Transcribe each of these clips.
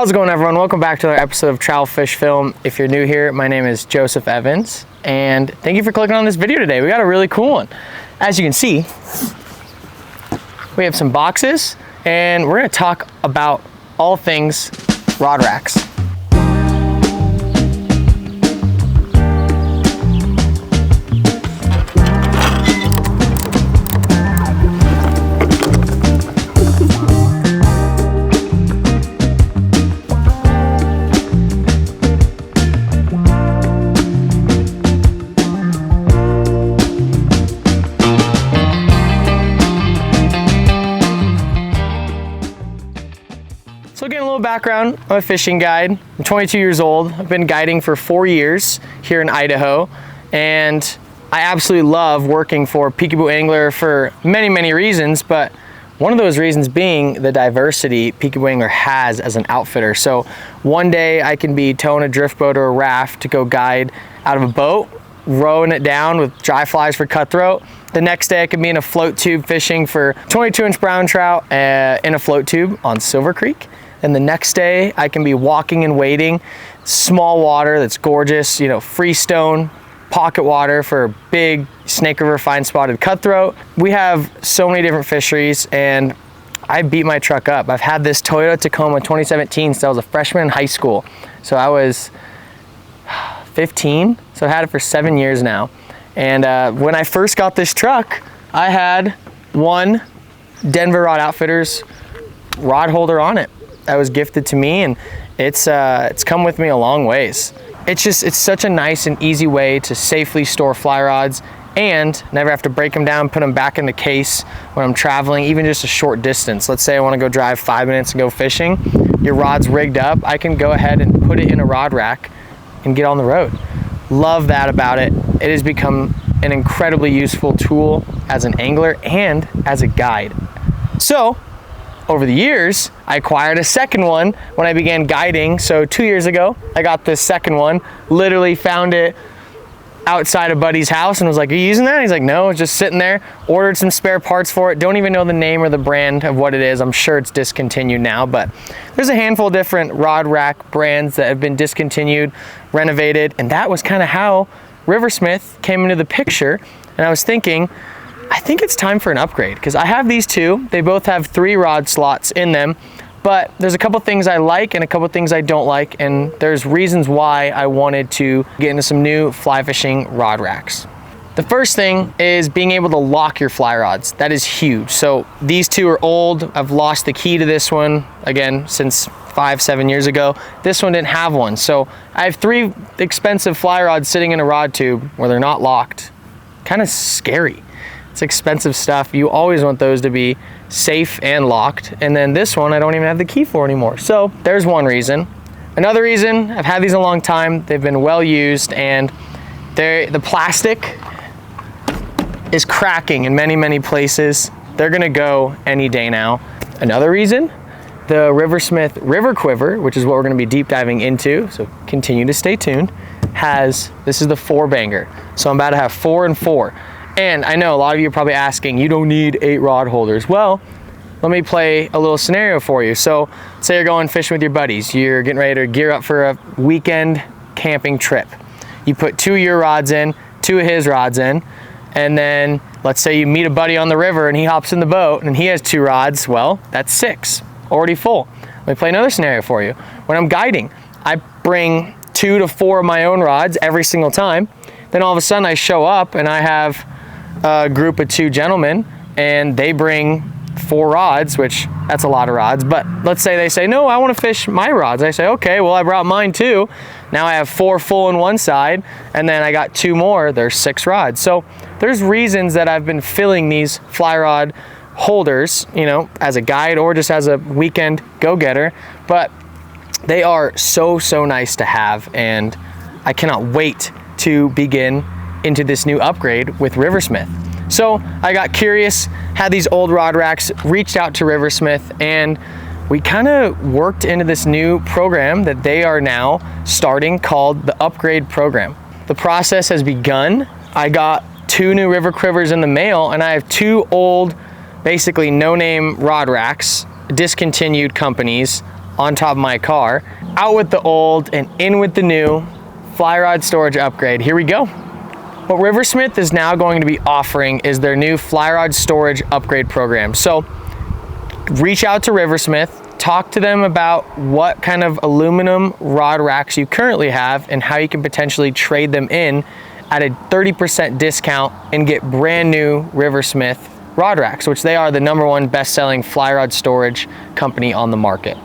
How's it going, everyone? Welcome back to another episode of Travel.Fish.Film. If you're new here, my name is Joseph Evans, and thank you for clicking on this video today. We got a really cool one. As you can see, we have some boxes, and we're going to talk about all things rod racks. So again, a little background, I'm a fishing guide. I'm 22 years old. I've been guiding for 4 years here in Idaho, and I absolutely love working for Picabo Angler for many reasons, but one of those reasons being the diversity Picabo Angler has as an outfitter. So one day I can be towing a drift boat or a raft to go guide out of a boat, rowing it down with dry flies for cutthroat. The next day I could be in a float tube fishing for 22-inch brown trout in a float tube on Silver Creek. And the next day I can be walking and wading small water that's gorgeous, you know, freestone, pocket water for big Snake River fine spotted cutthroat. We have so many different fisheries, and I beat my truck up. I've had this Toyota Tacoma 2017 since I was a freshman in high school. So I was 15, so I had it for 7 years now. And when I first got this truck, I had one Denver Rod Outfitters rod holder on it. That was gifted to me, and it's come with me a long ways. It's such a nice and easy way to safely store fly rods and never have to break them down, put them back in the case when I'm traveling, even just a short distance. Let's say I want to go drive 5 minutes and go fishing. Your rod's rigged up. I can go ahead and put it in a rod rack and get on the road. Love that about it. It has become an incredibly useful tool as an angler and as a guide. So over the years, I acquired a second one when I began guiding. So 2 years ago, I got this second one, literally found it outside a buddy's house and was like, "Are you using that?" And he's like, "No, it's just sitting there." Ordered some spare parts for it. Don't even know the name or the brand of what it is. I'm sure it's discontinued now, but there's a handful of different rod rack brands that have been discontinued, renovated, and that was kind of how RIVERSMITH came into the picture. And I was thinking, I think it's time for an upgrade, because I have these two. They both have 3 rod slots in them, but there's a couple things I like and a couple things I don't like, and there's reasons why I wanted to get into some new fly fishing rod racks. The first thing is being able to lock your fly rods. That is huge. So these two are old. I've lost the key to this one, again, since 5-7 years ago. This one didn't have one. So I have 3 expensive fly rods sitting in a rod tube where they're not locked. Kind of scary. It's expensive stuff. You always want those to be safe and locked. And then this one, I don't even have the key for anymore. So there's one reason. Another reason, I've had these a long time. They've been well used, and the plastic is cracking in many places. They're gonna go any day now. Another reason, the RIVERSMITH River Quiver, which is what we're gonna be deep diving into, so continue to stay tuned, this is the 4-banger. So I'm about to have 4 and 4. And I know a lot of you are probably asking, you don't need 8 rod holders. Well, let me play a little scenario for you. So say you're going fishing with your buddies. You're getting ready to gear up for a weekend camping trip. You put 2 of your rods in, 2 of his rods in, and then let's say you meet a buddy on the river and he hops in the boat and he has 2 rods. Well, that's 6, already full. Let me play another scenario for you. When I'm guiding, I bring 2 to 4 of my own rods every single time. Then all of a sudden I show up and I have a group of 2 gentlemen and they bring 4 rods, which that's a lot of rods, but let's say they say, "No, I want to fish my rods." I say, "Okay, well, I brought mine too." Now I have 4 full on one side, and then I got 2 more. There's 6 rods. So there's reasons that I've been filling these fly rod holders, you know, as a guide or just as a weekend go-getter, but they are so nice to have, and I cannot wait to begin into this new upgrade with RIVERSMITH. So I got curious, had these old rod racks, reached out to RIVERSMITH, and we kind of worked into this new program that they are now starting called the Upgrade Program. The process has begun. I got 2 new River Quivers in the mail, and I have 2 old, basically no-name rod racks, discontinued companies on top of my car. Out with the old and in with the new fly rod storage upgrade. Here we go. What RiverSmith is now going to be offering is their new fly rod storage upgrade program. So reach out to RiverSmith, talk to them about what kind of aluminum rod racks you currently have and how you can potentially trade them in at a 30% discount and get brand new RiverSmith rod racks, which they are the #1 best-selling fly rod storage company on the market.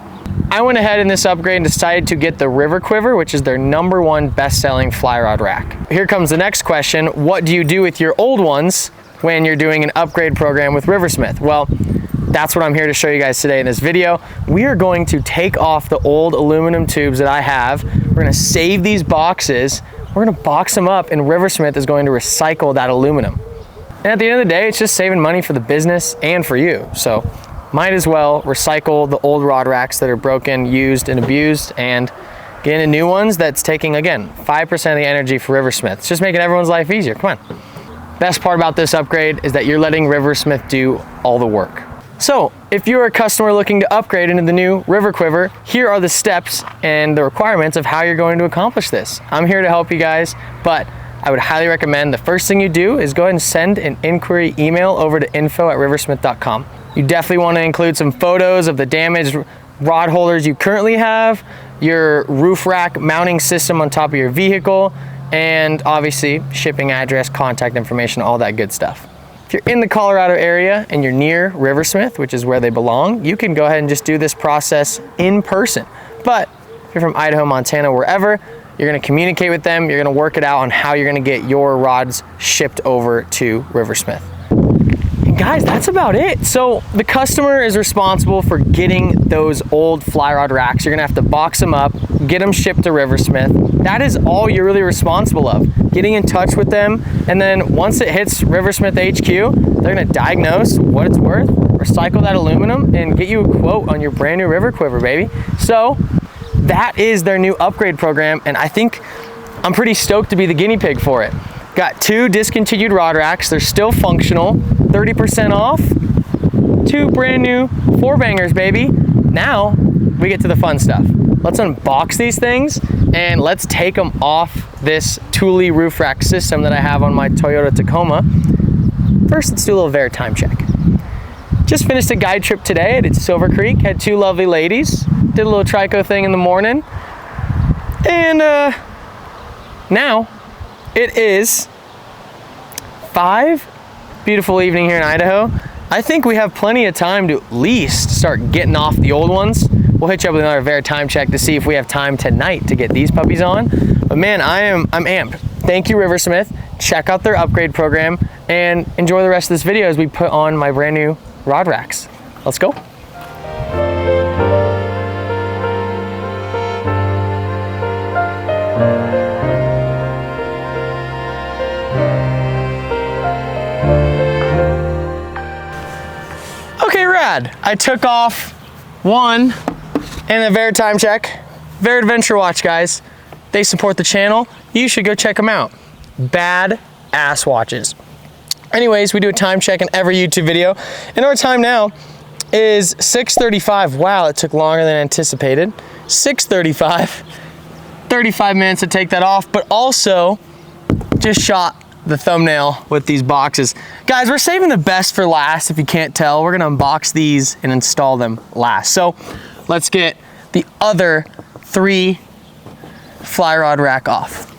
I went ahead in this upgrade and decided to get the River Quiver, which is their #1 best-selling fly rod rack. Here comes the next question. What do you do with your old ones when you're doing an upgrade program with RiverSmith? Well, that's what I'm here to show you guys today in this video. We are going to take off the old aluminum tubes that I have. We're gonna save these boxes. We're gonna box them up, and RiverSmith is going to recycle that aluminum. And at the end of the day, it's just saving money for the business and for you. So might as well recycle the old rod racks that are broken, used, and abused, and get into new ones that's taking, again, 5% of the energy for RiverSmith. It's just making everyone's life easier. Come on. Best part about this upgrade is that you're letting RiverSmith do all the work. So if you're a customer looking to upgrade into the new River Quiver, here are the steps and the requirements of how you're going to accomplish this. I'm here to help you guys, but I would highly recommend the first thing you do is go ahead and send an inquiry email over to info@riversmith.com. You definitely want to include some photos of the damaged rod holders you currently have, your roof rack mounting system on top of your vehicle, and obviously shipping address, contact information, all that good stuff. If you're in the Colorado area and you're near RiverSmith, which is where they belong, you can go ahead and just do this process in person. But if you're from Idaho, Montana, wherever, you're gonna communicate with them, you're gonna work it out on how you're gonna get your rods shipped over to RiverSmith. And guys, that's about it. So the customer is responsible for getting those old fly rod racks. You're gonna have to box them up, get them shipped to RiverSmith. That is all you're really responsible of. Getting in touch with them, and then once it hits RiverSmith HQ, they're gonna diagnose what it's worth, recycle that aluminum, and get you a quote on your brand new River Quiver, baby. So that is their new upgrade program, and I think I'm pretty stoked to be the guinea pig for it. Got 2 discontinued rod racks. They're still functional, 30% off, 2 brand new 4-bangers, baby. Now we get to the fun stuff. Let's unbox these things and let's take them off this Thule roof rack system that I have on my Toyota Tacoma. First, let's do a little Veritime check. Just finished a guide trip today. I did Silver Creek, had 2 lovely ladies, did a little trico thing in the morning, and now it is 5. Beautiful evening here in Idaho. I think we have plenty of time to at least start getting off the old ones. We'll hit you up with another Veritime check to see if we have time tonight to get these puppies on. But man, I'm amped. Thank you, RiverSmith. Check out their upgrade program and enjoy the rest of this video as we put on my brand new rod racks. Let's go. Okay, rad. I took off one and a Veritime check. Verit Adventure Watch, guys. They support the channel. You should go check them out. Bad ass watches. Anyways, we do a time check in every YouTube video, and our time now is 6:35. Wow, it took longer than anticipated. 6:35. 35 minutes to take that off, but also just shot the thumbnail with these boxes. Guys, we're saving the best for last. If you can't tell, we're gonna unbox these and install them last. So let's get the other 3 fly rod rack off.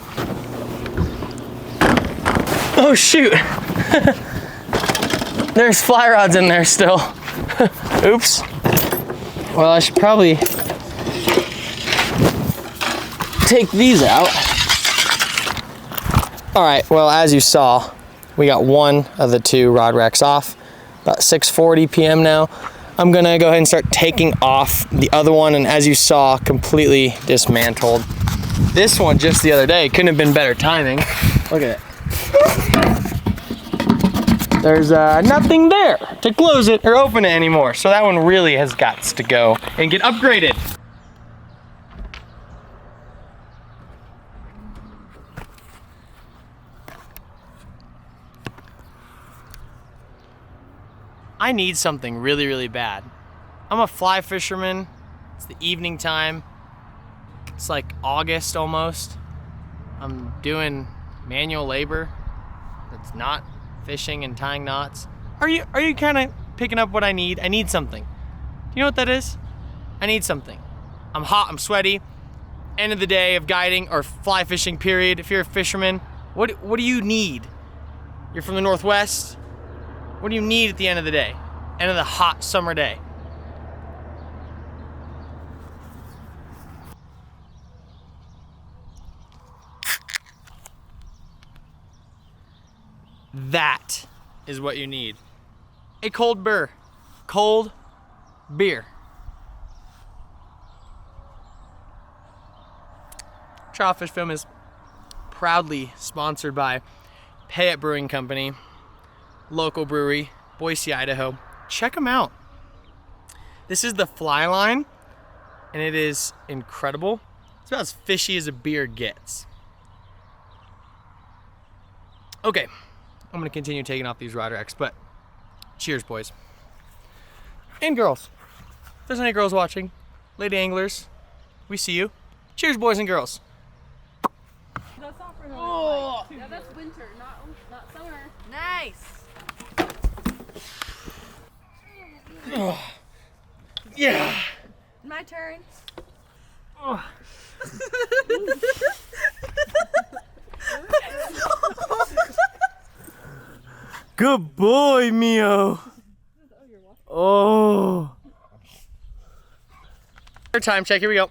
Oh shoot. There's fly rods in there still. Oops. Well, I should probably take these out. All right, well, as you saw, we got 1 of the 2 rod racks off. About 6:40 p.m. now. I'm gonna go ahead and start taking off the other one, and as you saw, completely dismantled. This one just the other day, couldn't have been better timing. Look at it. There's nothing there to close it or open it anymore. So that one really has got to go and get upgraded. I need something really, really bad. I'm a fly fisherman. It's the evening time. It's like August almost. I'm doing manual labor. It's not fishing and tying knots. Are you kind of picking up what I need? I need something. Do you know what that is? I need something. I'm hot, I'm sweaty. End of the day of guiding or fly fishing period. If you're a fisherman, what do you need? You're from the Northwest. What do you need at the end of the day? End of the hot summer day. That is what you need. A cold beer. Cold beer. Travel.Fish.Film is proudly sponsored by Payette Brewing Company, local brewery, Boise, Idaho. Check them out. This is the fly line, and it is incredible. It's about as fishy as a beer gets. Okay, I'm gonna continue taking off these Rider X, but cheers, boys. And girls. If there's any girls watching, lady anglers, we see you. Cheers, boys and girls. That's not for like, yeah, that's winter, not summer. Nice. Yeah. My turn. Good boy, Mio. Oh. Time check, here we go.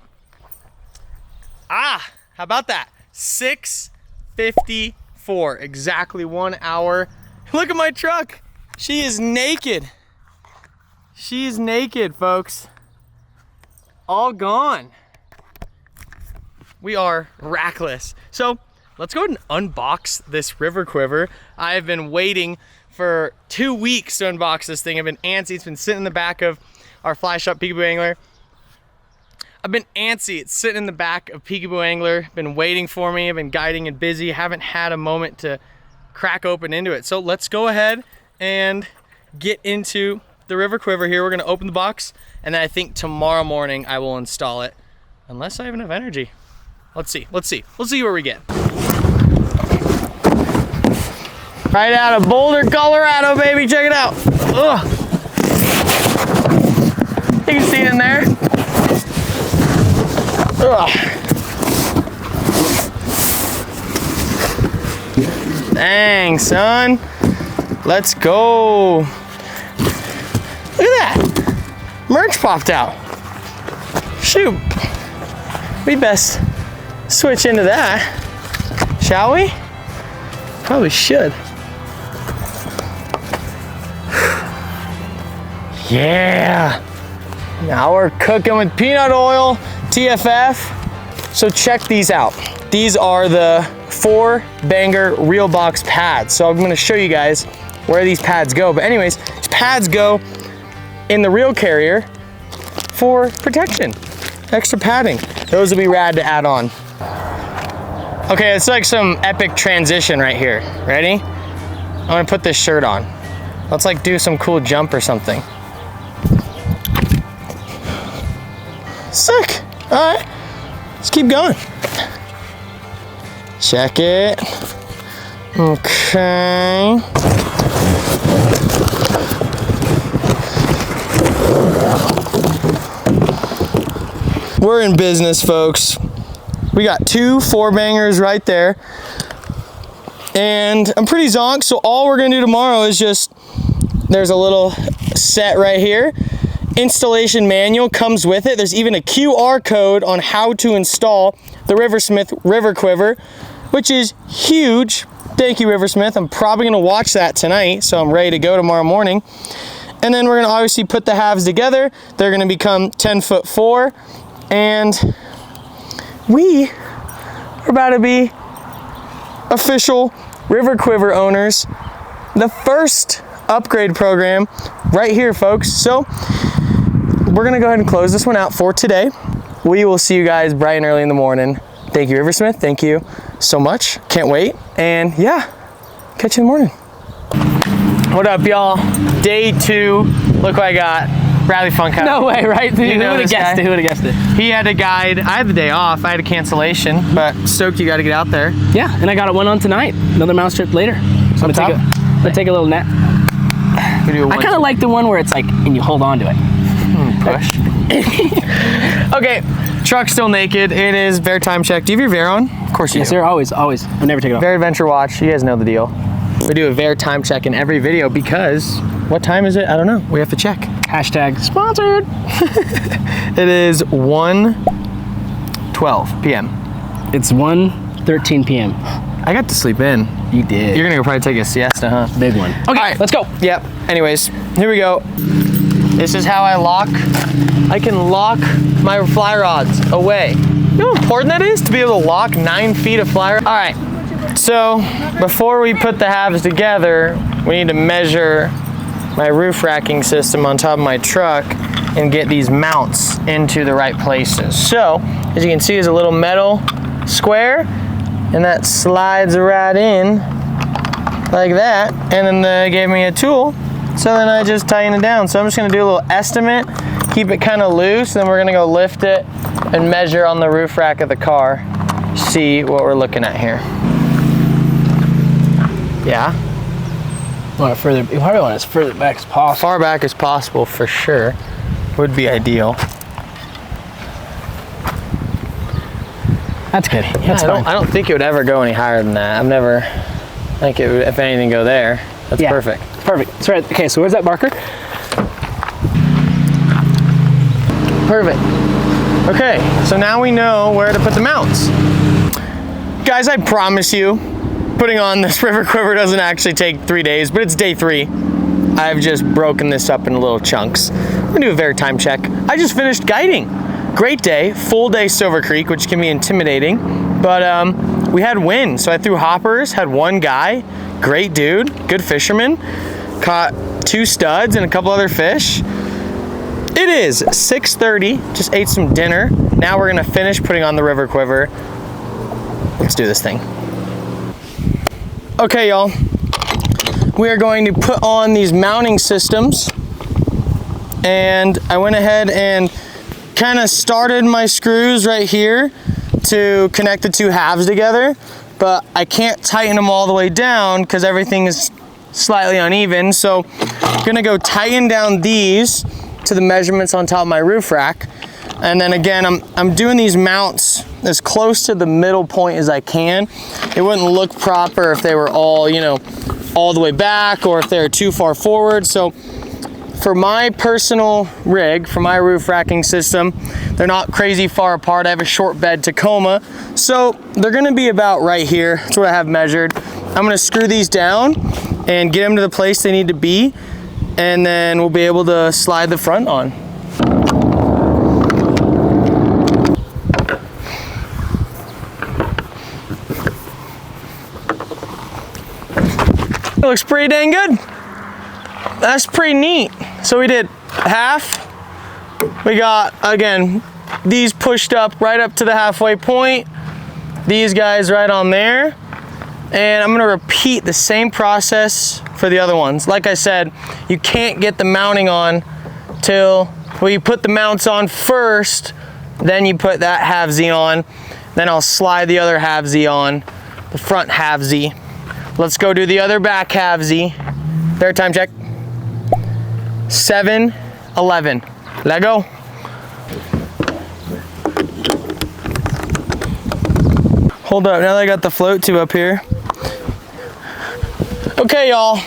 Ah, how about that? 6:54, exactly 1 hour. Look at my truck. She is naked. She is naked, folks. All gone. We are rackless. So let's go ahead and unbox this River Quiver. I've been waiting for 2 weeks to unbox this thing. I've been antsy. It's been sitting in the back of our fly shop, Picabo Angler. I've been antsy. It's sitting in the back of Picabo Angler. Been waiting for me. I've been guiding and busy. Haven't had a moment to crack open into it. So let's go ahead and get into the River Quiver here. We're gonna open the box, and then I think tomorrow morning I will install it, unless I have enough energy. Let's see. We'll see where we get. Right out of Boulder, Colorado, baby. Check it out. Ugh. You can see it in there. Ugh. Dang, son. Let's go. Look at that. Merch popped out. Shoot. We best switch into that, shall we? Probably should. Yeah. Now we're cooking with peanut oil, TFF. So check these out. These are the 4-banger reel box pads. So I'm gonna show you guys where these pads go. But anyways, these pads go in the reel carrier for protection, extra padding. Those would be rad to add on. Okay, it's like some epic transition right here. Ready? I'm gonna put this shirt on. Let's like do some cool jump or something. Sick. All right, let's keep going. Check it. Okay. We're in business, folks. We got 2 4-bangers right there. And I'm pretty zonked, so all we're gonna do tomorrow is just, there's a little set right here. Installation manual comes with it. There's even a QR code on how to install the RIVERSMITH River Quiver, which is huge. Thank you, RIVERSMITH. I'm probably gonna watch that tonight, so I'm ready to go tomorrow morning. And then we're gonna obviously put the halves together. They're gonna become 10'4", and we are about to be official River Quiver owners. The first upgrade program right here, folks. So we're gonna go ahead and close this one out for today. We will see you guys bright and early in the morning. Thank you, RIVERSMITH. Thank you so much. Can't wait. And yeah, catch you in the morning. What up, y'all? Day 2. Look what I got. Bradley Funkhouse. No way, right? Who You know would have this guessed guy? it? Who would have guessed it? He had a guide. I had the day off. I had a cancellation, but stoked you got to get out there. Yeah, and I got one on tonight. Another mounts trip later. So I'm gonna take a little nap. I kind of like the one where it's like, and you hold on to it. Push. Okay, truck's still naked. It is Bear time check. Do you have your Bear on? Of course you Yes, do. sir. Always. I never take it off. Bear Adventure Watch. You guys know the deal. We do a Bear time check in every video because what time is it? I don't know. We have to check. Hashtag sponsored. It is 1:12 p.m. It's 1:13 p.m. I got to sleep in. You did. You're gonna go probably take a siesta, huh? Big one. Okay, All right. let's go. Yep. Anyways, here we go. This is how I can lock my fly rods away. You know how important that is to be able to lock 9 feet of fly rod? All right. So before we put the halves together, we need to measure my roof racking system on top of my truck and get these mounts into the right places. So as you can see, there's a little metal square, and that slides right in like that. And then they gave me a tool, so then I just tighten it down. So I'm just gonna do a little estimate, keep it kind of loose, then we're gonna go lift it and measure on the roof rack of the car, see what we're looking at here. Yeah, You probably want it as further back as possible. far back as possible for sure would be ideal. That's good. That's I fine. don't think it would ever go any higher than that. I've never, I think it would, if anything, go there. That's Yeah. perfect. Perfect. That's right. Okay, so where's that marker? Perfect. Okay, so now we know where to put the mounts. Guys, I promise you, putting on this River Quiver doesn't actually take 3 days, but it's day 3. I've just broken this up into little chunks. I'm gonna do a time check. I just finished guiding. Great day, full day Silver Creek, which can be intimidating, but we had wind, so I threw hoppers, had one guy, great dude, good fisherman, caught 2 studs and a couple other fish. It is 6:30, just ate some dinner. Now we're gonna finish putting on the River Quiver. Let's do this thing. Okay, y'all. We are going to put on these mounting systems. And I went ahead and kind of started my screws right here to connect the 2 halves together, but I can't tighten them all the way down because everything is slightly uneven. So I'm gonna go tighten down these to the measurements on top of my roof rack. And then again, I'm doing these mounts as close to the middle point as I can. It wouldn't look proper if they were all, you know, all the way back or if they're too far forward. So for my personal rig, for my roof racking system, they're not crazy far apart. I have a short bed Tacoma, so they're gonna be about right here. That's what I have measured. I'm gonna screw these down and get them to the place they need to be, and then we'll be able to slide the front on. It looks pretty dang good. That's pretty neat. So we did half. We got, again, these pushed up right up to the halfway point. These guys right on there. And I'm gonna repeat the same process for the other ones. Like I said, you can't get the mounting on till, well, you put the mounts on first, then you put that halvesy on, then I'll slide the other halvesy on, the front halvesy. Let's go do the other back halvesy. Bear time check. 7:11. Let go. Hold up, now that I got the float tube up here. Okay, y'all.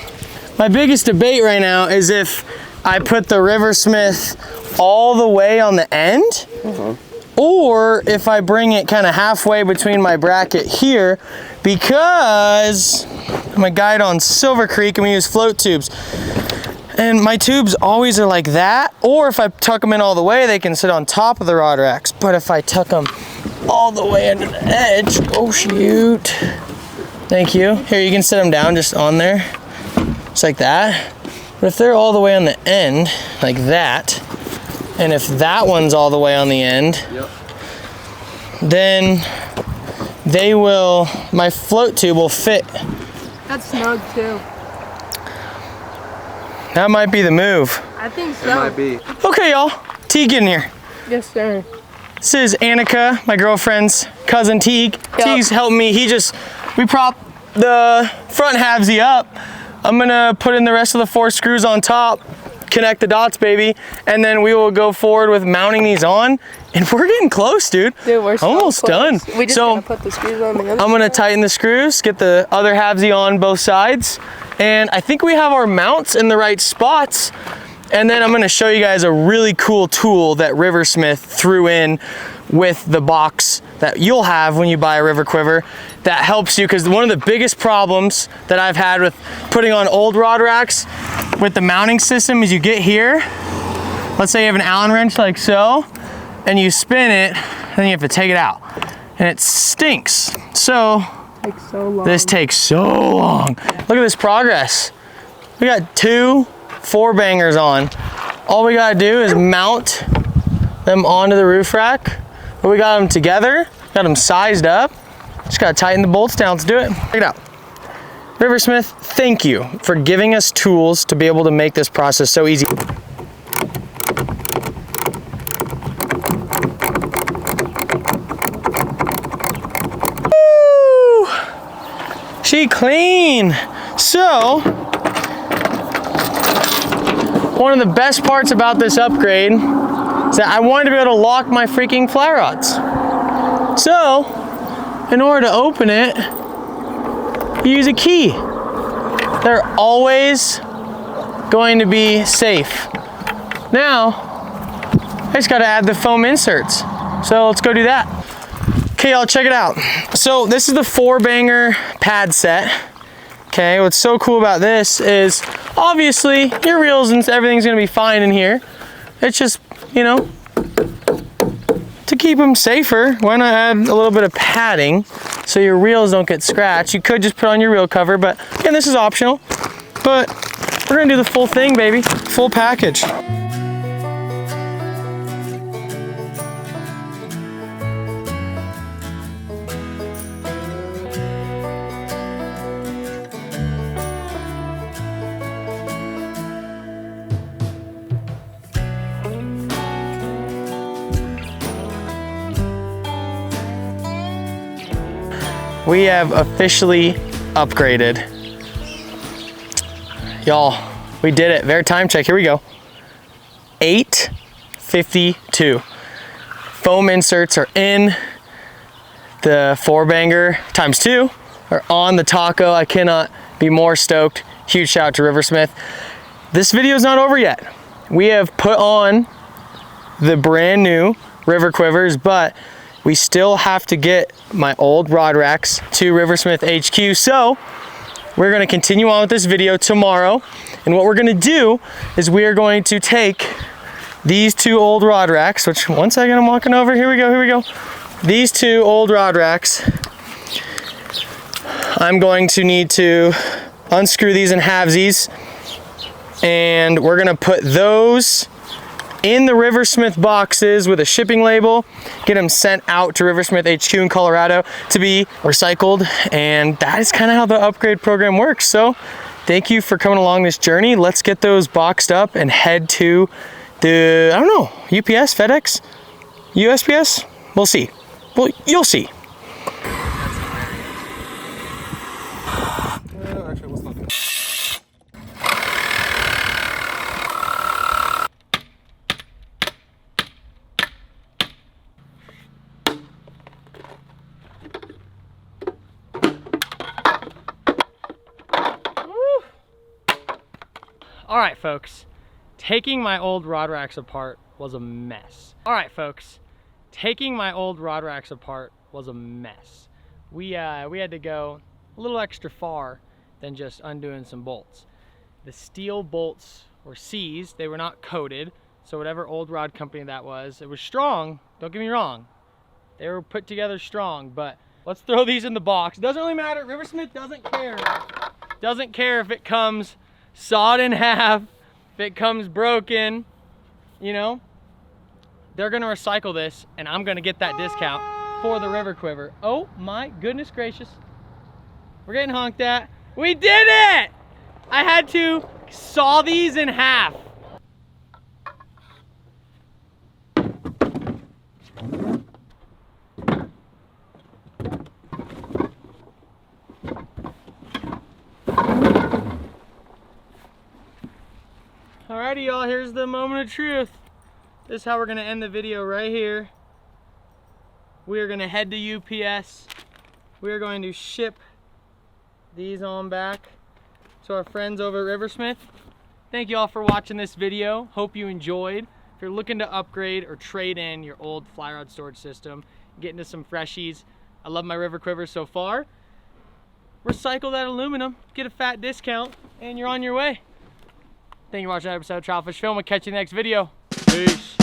My biggest debate right now is if I put the RIVERSMITH all the way on the end, or if I bring it kind of halfway between my bracket here, because I'm a guide on Silver Creek and we use float tubes. And my tubes always are like that, or if I tuck them in all the way, they can sit on top of the rod racks. But if I tuck them all the way into the edge, oh shoot. Thank you. Here, you can sit them down just on there, just like that. But if they're all the way on the end, like that, and if that one's all the way on the end, then they will, my float tube will fit. That's snug too. That might be the move. I think so. It might be. Okay, y'all. Teague, get in here. Yes, sir. This is Annika, my girlfriend's cousin Teague. Yep. Teague's helping me. We prop the front halvesy up. I'm gonna put in the rest of the 4 screws on top, connect the dots, baby, and then we will go forward with mounting these on. And we're getting close, dude. Dude, we're so almost close. done. We just So gotta put the screws on the other I'm gonna side. tighten the screws, get the other halvesy on both sides, and I think we have our mounts in the right spots. And then I'm gonna show you guys a really cool tool that Riversmith threw in with the box that you'll have when you buy a River Quiver that helps you, because one of the biggest problems that I've had with putting on old rod racks with the mounting system is you get here, let's say you have an Allen wrench like so, and you spin it, and then you have to take it out. And it stinks. So, Takes so long. this takes so long. Look at this progress. We got 2 4-bangers on. All we gotta do is mount them onto the roof rack. But we got them together, got them sized up. Just gotta tighten the bolts down. Let's do it. Check it out. Riversmith, thank you for giving us tools to be able to make this process so easy. Woo! She clean. So, one of the best parts about this upgrade is that I wanted to be able to lock my freaking fly rods. So, in order to open it, you use a key. They're always going to be safe. Now, I just gotta add the foam inserts. So let's go do that. Okay, y'all, check it out. So this is the 4-banger pad set. Okay, what's so cool about this is obviously your reels and everything's gonna be fine in here. It's just, you know, to keep them safer, why not add a little bit of padding so your reels don't get scratched? You could just put on your reel cover, but again, this is optional. But we're gonna do the full thing, baby. Full package. We have officially upgraded. Y'all, we did it. Very time check, here we go. 8:52. Foam inserts are in. The 4-banger ×2 are on the taco. I cannot be more stoked. Huge shout out to Riversmith. This video is not over yet. We have put on the brand new River Quivers, but we still have to get my old rod racks to Riversmith HQ. So we're gonna continue on with this video tomorrow. And what we're gonna do is we are going to take these 2 old rod racks, which, one second, I'm walking over, here we go. These 2 old rod racks, I'm going to need to unscrew these in halvesies, and we're gonna put those in the Riversmith boxes with a shipping label, get them sent out to Riversmith HQ in Colorado to be recycled. And that is kind of how the upgrade program works. So thank you for coming along this journey. Let's get those boxed up and head to the, I don't know, UPS, FedEx, USPS? We'll see. Well, you'll see. All right, folks, taking my old rod racks apart was a mess. We had to go a little extra far than just undoing some bolts. The steel bolts were seized, they were not coated, so whatever old rod company that was, it was strong, don't get me wrong. They were put together strong, but let's throw these in the box. It doesn't really matter, Riversmith doesn't care. Doesn't care if it comes sawed in half, if it comes broken, you know. They're gonna recycle this, and I'm gonna get that discount for the River Quiver. Oh my goodness gracious. We're getting honked at. We did it! I had to saw these in half. Alrighty, y'all, here's the moment of truth. This is how we're gonna end the video right here. We are gonna head to UPS. We are going to ship these on back to our friends over at RiverSmith. Thank you all for watching this video. Hope you enjoyed. If you're looking to upgrade or trade in your old fly rod storage system, get into some freshies. I love my River Quivers so far. Recycle that aluminum, get a fat discount, and you're on your way. Thank you for watching that episode of Travel.Fish.Film. We'll catch you in the next video. Peace.